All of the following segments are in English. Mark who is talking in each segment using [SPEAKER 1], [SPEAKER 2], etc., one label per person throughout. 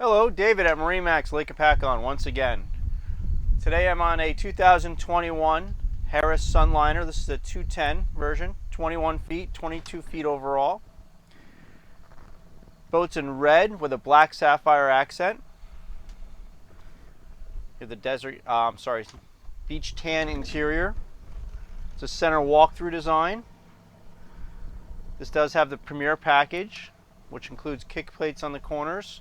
[SPEAKER 1] Hello, David at MarineMax Lake Hopatcong once again. Today I'm on a 2021 Harris Sunliner. This is a 210 version, 21 feet, 22 feet overall. Boat's in red with a black sapphire accent. You have the beach tan interior. It's a center walk-through design. This does have the Premier package, which includes kick plates on the corners,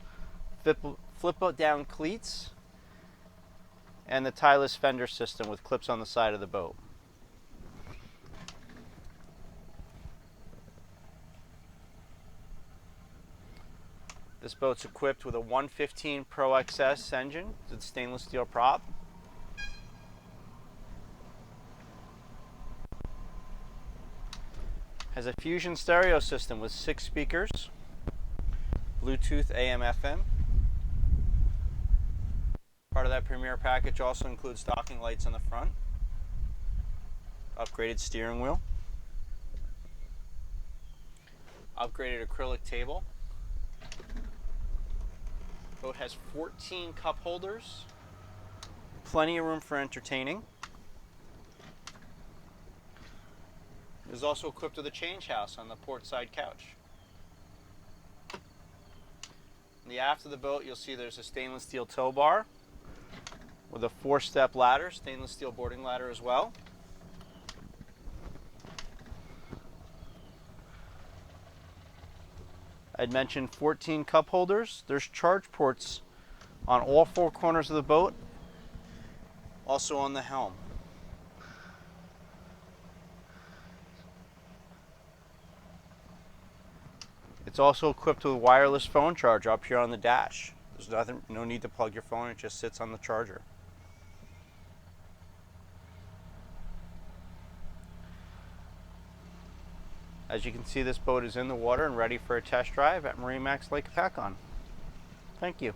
[SPEAKER 1] flip down cleats, and the tieless fender system with clips on the side of the boat. This boat's equipped with a 115 Pro XS engine with stainless steel prop. Has a Fusion stereo system with 6 speakers, Bluetooth AM/FM. Part of that Premier package also includes docking lights on the front, upgraded steering wheel, upgraded acrylic table. Boat has 14 cup holders, plenty of room for entertaining. It is also equipped with a change house on the port side couch. In the aft of the boat, you'll see there's a stainless steel tow bar with a 4-step ladder, stainless steel boarding ladder as well. I'd mentioned 14 cup holders. There's charge ports on all 4 corners of the boat, also on the helm. It's also equipped with a wireless phone charger up here on the dash. There's no need to plug your phone, it just sits on the charger. As you can see, this boat is in the water and ready for a test drive at MarineMax Lake Hopatcong. Thank you.